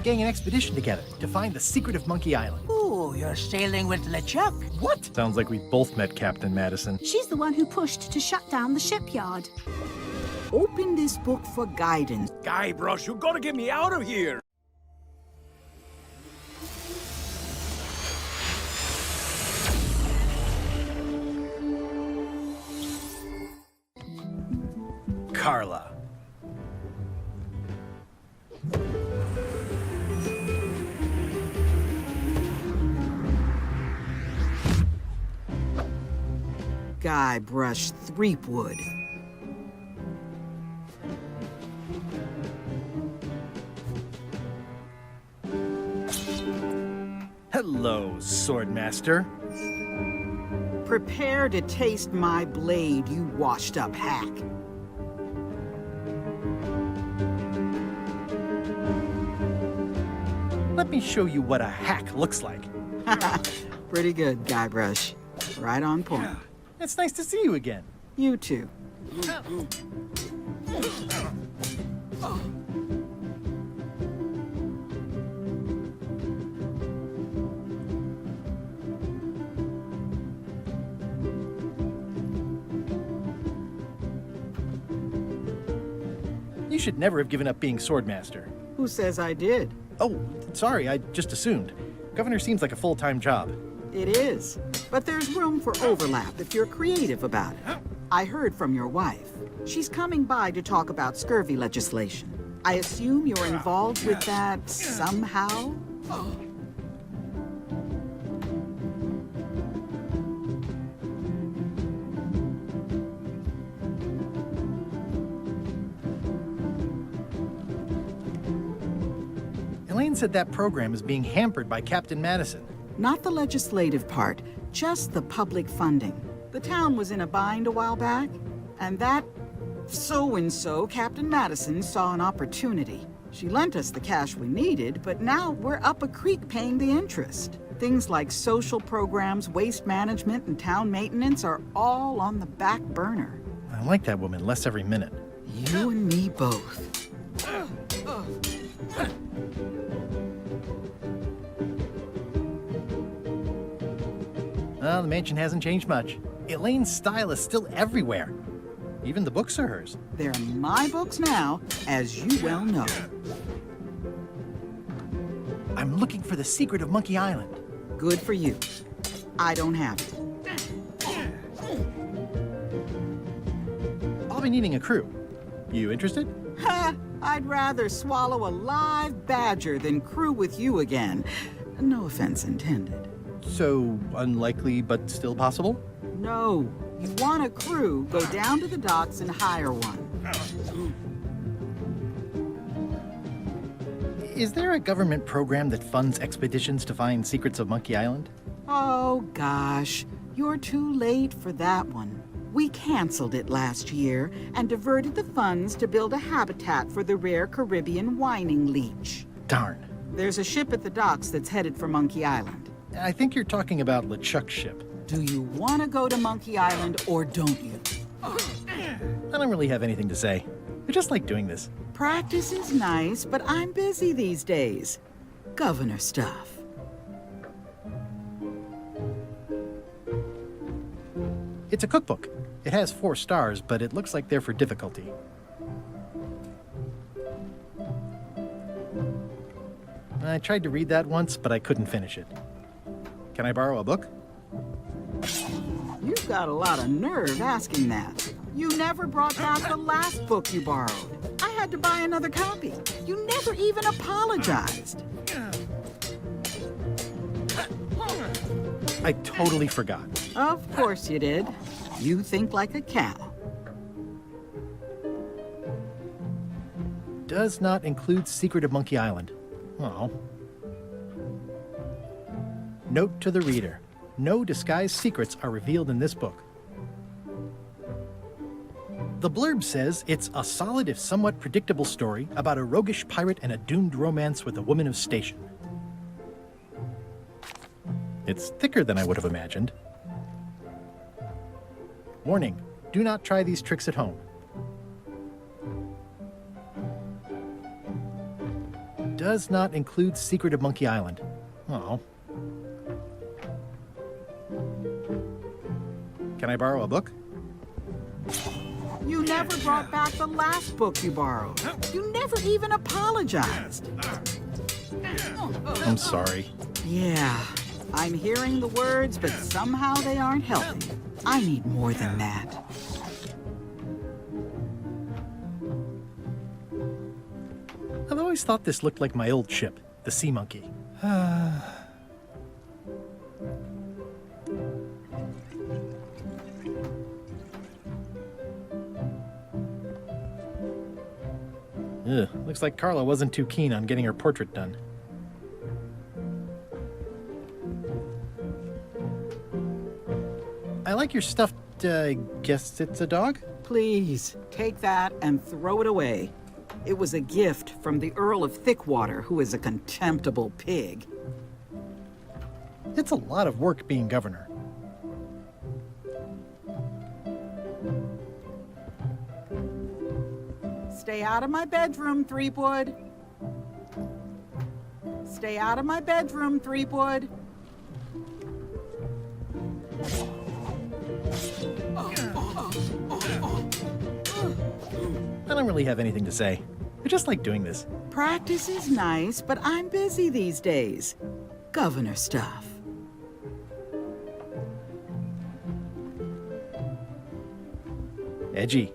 getting an expedition together to find the secret of Monkey Island. Ooh, you're sailing with LeChuck. What? Sounds like we both met Captain Madison. She's the one who pushed to shut down the shipyard. Open this book for guidance. Guybrush, you gotta get me out of here! Carla. Guybrush Threepwood. Hello, Swordmaster. Prepare to taste my blade, you washed-up hack. Let me show you what a hack looks like. Pretty good, Guybrush. Right on point. It's nice to see you again. You too. You should never have given up being Swordmaster. Who says I did? Oh, sorry, I just assumed. Governor seems like a full-time job. It is. But there's room for overlap if you're creative about it. I heard from your wife. She's coming by to talk about scurvy legislation. I assume you're involved with that somehow? Elaine said that program is being hampered by Captain Madison. Not the legislative part, just the public funding. The town was in a bind a while back, and that so-and-so, Captain Madison, saw an opportunity. She lent us the cash we needed, but now we're up a creek paying the interest. Things like social programs, waste management, and town maintenance are all on the back burner. I like that woman less every minute. You and me both. Well, the mansion hasn't changed much. Elaine's style is still everywhere. Even the books are hers. They're my books now, as you well know. I'm looking for the secret of Monkey Island. Good for you. I don't have it. I'll be needing a crew. You interested? Ha! I'd rather swallow a live badger than crew with you again. No offense intended. So, unlikely but still possible? No. You want a crew, go down to the docks and hire one. Is there a government program that funds expeditions to find secrets of Monkey Island? Oh, gosh. You're too late for that one. We canceled it last year and diverted the funds to build a habitat for the rare Caribbean whining leech. Darn. There's a ship at the docks that's headed for Monkey Island. I think you're talking about LeChuck's ship. Do you want to go to Monkey Island or don't you? I don't really have anything to say. I just like doing this. Practice is nice, but I'm busy these days. Governor stuff. It's a cookbook. It has 4 stars, but it looks like they're for difficulty. I tried to read that once, but I couldn't finish it. Can I borrow a book? You've got a lot of nerve asking that. You never brought back the last book you borrowed. I had to buy another copy. You never even apologized. I totally forgot. Of course you did. You think like a cow. Does not include Secret of Monkey Island. Oh. Note to the reader. No disguised secrets are revealed in this book. The blurb says it's a solid if somewhat predictable story about a roguish pirate and a doomed romance with a woman of station. It's thicker than I would have imagined. Warning, do not try these tricks at home. does not include Secret of Monkey Island. Oh. Can I borrow a book? You never brought back the last book you borrowed. You never even apologized. I'm sorry. Yeah, I'm hearing the words, but somehow they aren't helping. I need more than that. I've always thought this looked like my old ship, the Sea Monkey. Ugh, looks like Carla wasn't too keen on getting her portrait done. I like your stuffed, guess it's a dog? Please, take that and throw it away. It was a gift from the Earl of Thickwater, who is a contemptible pig. It's a lot of work being governor. Stay out of my bedroom, Threepwood. Stay out of my bedroom, Threepwood. I don't really have anything to say. I just like doing this. Practice is nice, but I'm busy these days. Governor stuff. Edgy.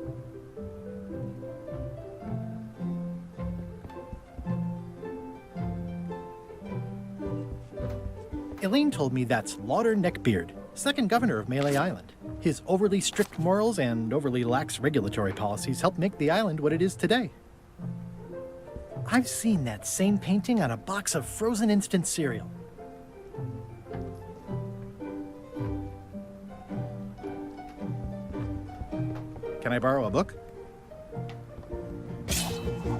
Elaine told me that's Lauder Neckbeard, second governor of Melee Island. His overly strict morals and overly lax regulatory policies helped make the island what it is today. I've seen that same painting on a box of frozen instant cereal. Can I borrow a book?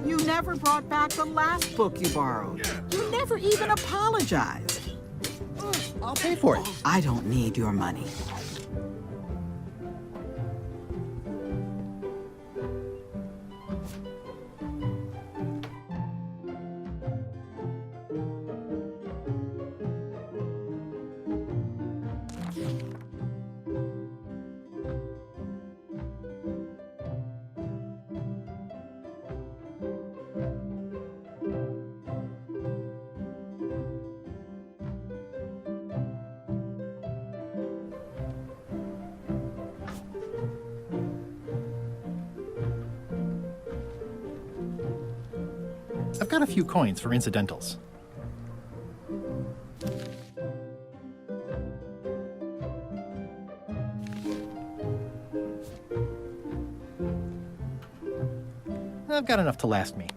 You never brought back the last book you borrowed. You never even apologized. I'll pay for it. I don't need your money. I've got a few coins for incidentals. I've got enough to last me.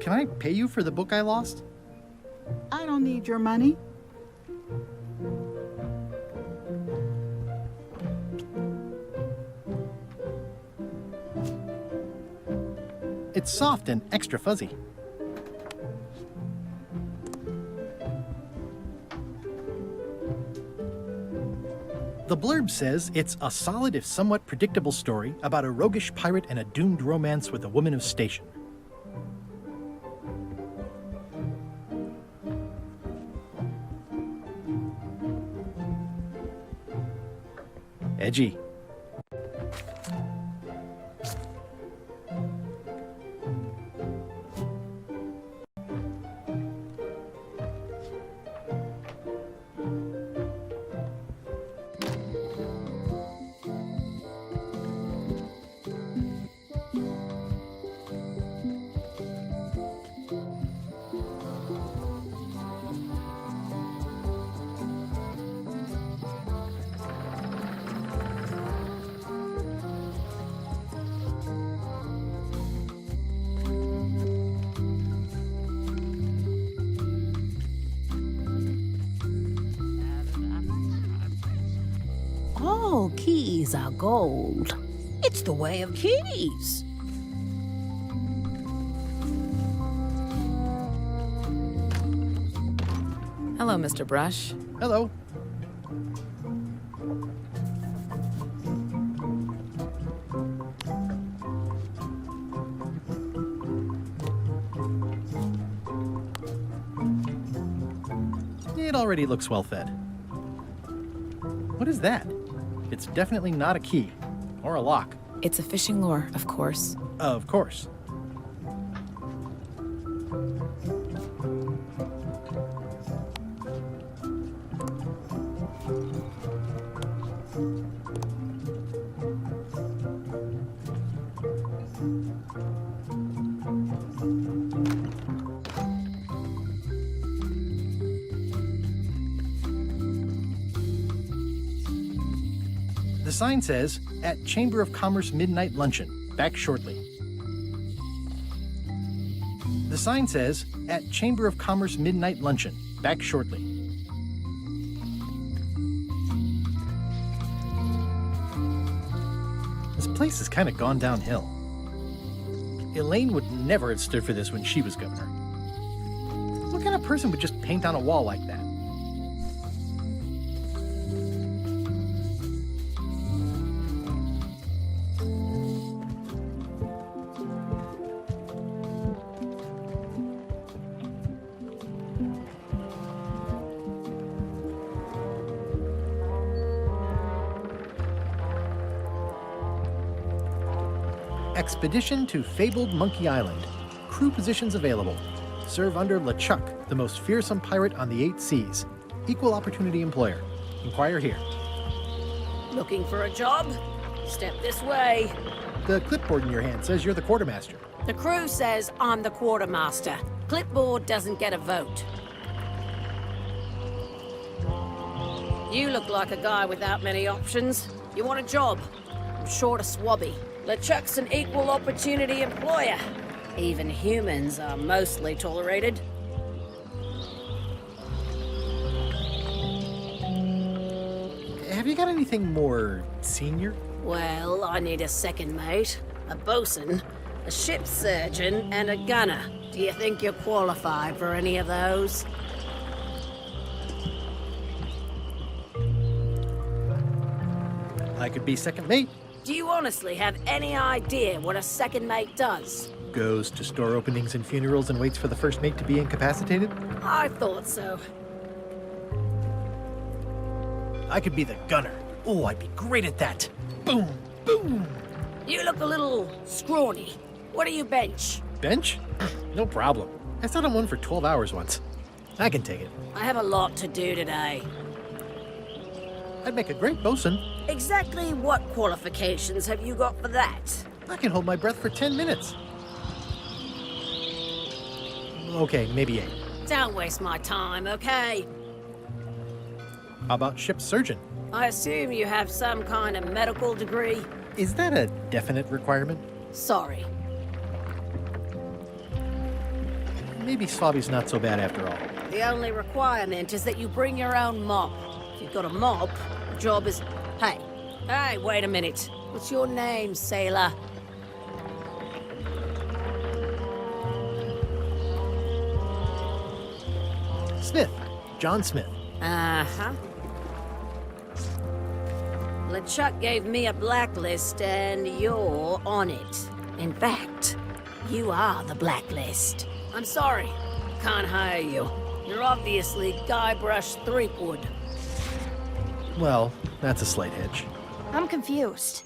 Can I pay you for the book I lost? I don't need your money. It's soft and extra fuzzy. The blurb says it's a solid if somewhat predictable story about a roguish pirate and a doomed romance with a woman of station. Edgy. All keys are gold. It's the way of keys. Hello, Mr. Brush. Hello. It already looks well fed. What is that? It's definitely not a key. Or a lock. It's a fishing lure, of course. Of course. The sign says, at Chamber of Commerce Midnight Luncheon, back shortly. The sign says, at Chamber of Commerce Midnight Luncheon, back shortly. This place has kind of gone downhill. Elaine would never have stood for this when she was governor. What kind of person would just paint on a wall like that? Expedition to Fabled Monkey Island. Crew positions available. Serve under LeChuck, the most fearsome pirate on the 8 seas. Equal opportunity employer. Inquire here. Looking for a job? Step this way. The clipboard in your hand says you're the quartermaster. The crew says I'm the quartermaster. Clipboard doesn't get a vote. You look like a guy without many options. You want a job? I'm short a swabby. LeChuck's an equal opportunity employer. Even humans are mostly tolerated. Have you got anything more senior? Well, I need a second mate, a bosun, a ship surgeon, and a gunner. Do you think you're qualified for any of those? I could be second mate. Do you honestly have any idea what a second mate does? Goes to store openings and funerals and waits for the first mate to be incapacitated. I thought so. I could be the gunner. Oh, I'd be great at that. Boom, boom. You look a little scrawny. What do you bench? Bench? No problem. I sat on one for 12 hours once. I can take it. I have a lot to do today. I'd make a great bosun. Exactly what qualifications have you got for that? I can hold my breath for 10 minutes. Okay, maybe 8. Don't waste my time, okay? How about ship surgeon? I assume you have some kind of medical degree? Is that a definite requirement? Sorry. Maybe Swabby's not so bad after all. The only requirement is that you bring your own mop. If you've got a mop, the job is... Hey, wait a minute. What's your name, sailor? Smith. John Smith. Uh-huh. LeChuck gave me a blacklist, and you're on it. In fact, you are the blacklist. I'm sorry. Can't hire you. You're obviously Guybrush Threepwood. Well, that's a slight hitch. I'm confused.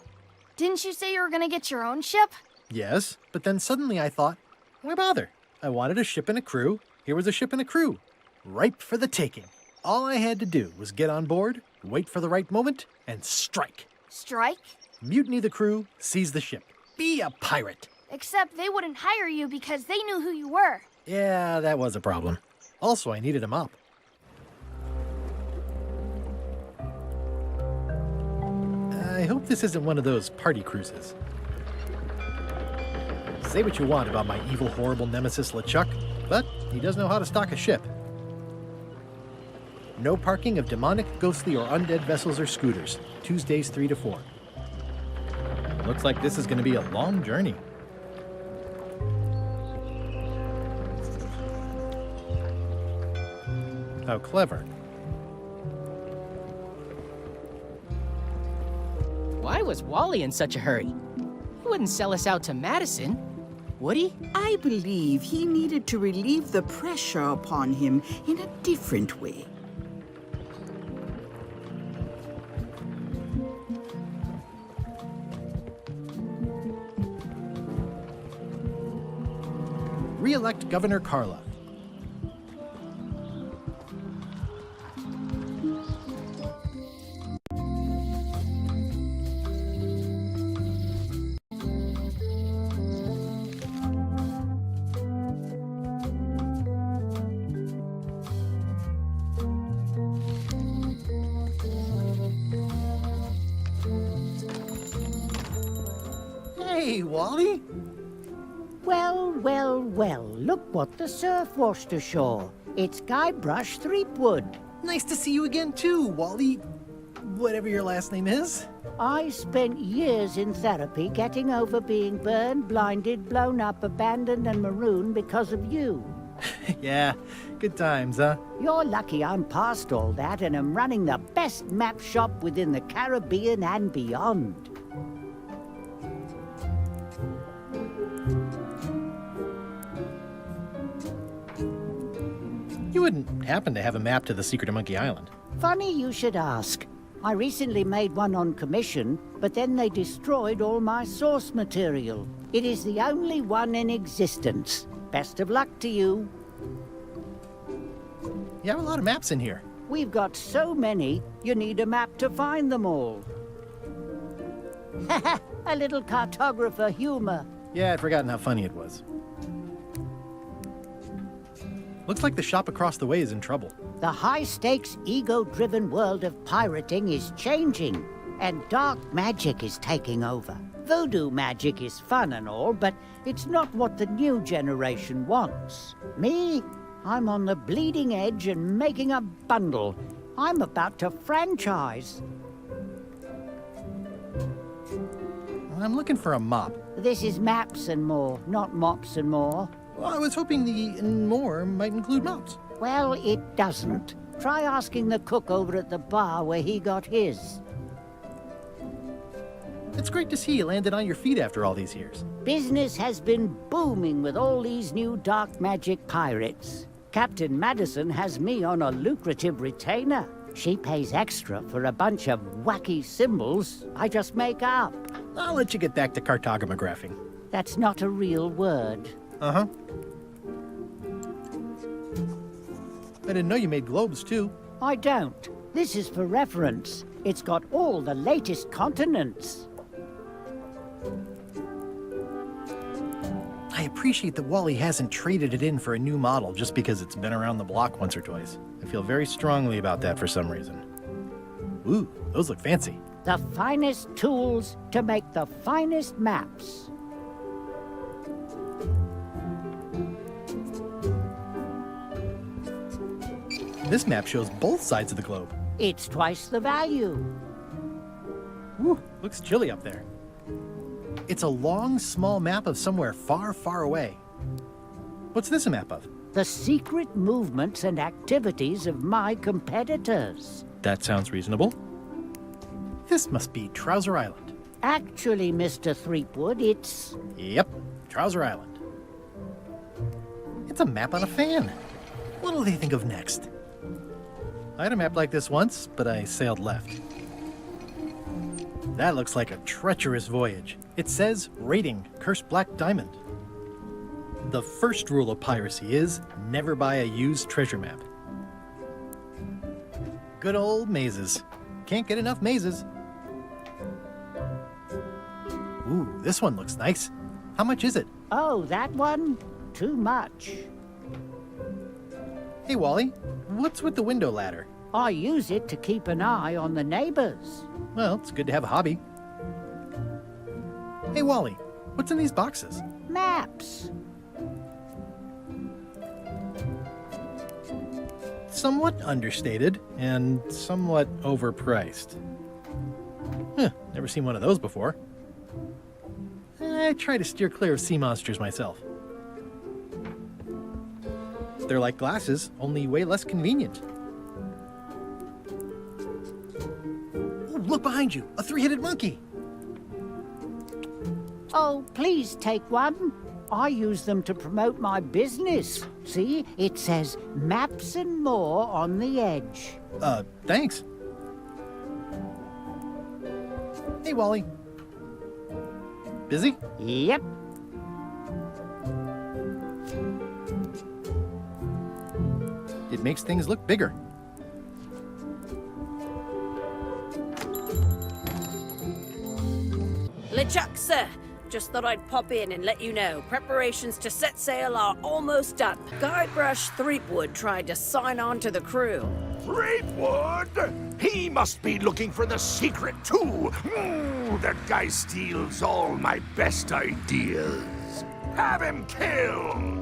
Didn't you say you were gonna get your own ship? Yes, but then suddenly I thought, why bother? I wanted a ship and a crew. Here was a ship and a crew. Ripe for the taking. All I had to do was get on board, wait for the right moment, and strike. Strike? Mutiny the crew, seize the ship. Be a pirate. Except they wouldn't hire you because they knew who you were. Yeah, that was a problem. Also, I needed a mop. I hope this isn't one of those party cruises. Say what you want about my evil, horrible nemesis LeChuck, but he does know how to stock a ship. No parking of demonic, ghostly, or undead vessels or scooters. Tuesdays 3 to 4. Looks like this is going to be a long journey. How clever. Why was Wally in such a hurry? He wouldn't sell us out to Madison, would he? I believe he needed to relieve the pressure upon him in a different way. Re-elect Governor Carla. Hey, Wally. Well, well, well, look what the surf washed ashore. It's Guybrush Threepwood. Nice to see you again, too, Wally. Whatever your last name is. I spent years in therapy getting over being burned, blinded, blown up, abandoned, and marooned because of you. Yeah, good times, huh? You're lucky I'm past all that and am running the best map shop within the Caribbean and beyond. You wouldn't happen to have a map to the secret of Monkey Island. Funny you should ask. I recently made one on commission, but then they destroyed all my source material. It is the only one in existence. Best of luck to you. You have a lot of maps in here. We've got so many, you need a map to find them all. A little cartographer humor. Yeah, I'd forgotten how funny it was. Looks like the shop across the way is in trouble. The high-stakes, ego-driven world of pirating is changing, and dark magic is taking over. Voodoo magic is fun and all, but it's not what the new generation wants. Me? I'm on the bleeding edge and making a bundle. I'm about to franchise. I'm looking for a mop. This is maps and more, not mops and more. Well, I was hoping the and more might include mops. Well, it doesn't. Try asking the cook over at the bar where he got his. It's great to see you landed on your feet after all these years. Business has been booming with all these new dark magic pirates. Captain Madison has me on a lucrative retainer. She pays extra for a bunch of wacky symbols I just make up. I'll let you get back to cartographing. That's not a real word. Uh-huh. I didn't know you made globes, too. I don't. This is for reference. It's got all the latest continents. I appreciate that Wally hasn't traded it in for a new model just because it's been around the block once or twice. I feel very strongly about that for some reason. Ooh, those look fancy. The finest tools to make the finest maps. This map shows both sides of the globe. It's twice the value. Woo, looks chilly up there. It's a long, small map of somewhere far, far away. What's this a map of? The secret movements and activities of my competitors. That sounds reasonable. This must be Trouser Island. Actually, Mr. Threepwood, it's... Yep, Trouser Island. It's a map on a fan. What'll they think of next? I had a map like this once, but I sailed left. That looks like a treacherous voyage. It says, rating, Cursed Black Diamond. The first rule of piracy is, never buy a used treasure map. Good old mazes. Can't get enough mazes. Ooh, this one looks nice. How much is it? Oh, that one? Too much. Hey, Wally, what's with the window ladder? I use it to keep an eye on the neighbors. Well, it's good to have a hobby. Hey, Wally, what's in these boxes? Maps. Somewhat understated and somewhat overpriced. Huh, never seen one of those before. I try to steer clear of sea monsters myself. They're like glasses, only way less convenient. Look behind you, a three-headed monkey. Oh, please take one. I use them to promote my business. See, it says Maps and More on the edge. Thanks. Hey, Wally. Busy? Yep. It makes things look bigger. LeChuck, sir. Just thought I'd pop in and let you know. Preparations to set sail are almost done. Guybrush Threepwood tried to sign on to the crew. Threepwood? He must be looking for the secret, too. That guy steals all my best ideas. Have him killed!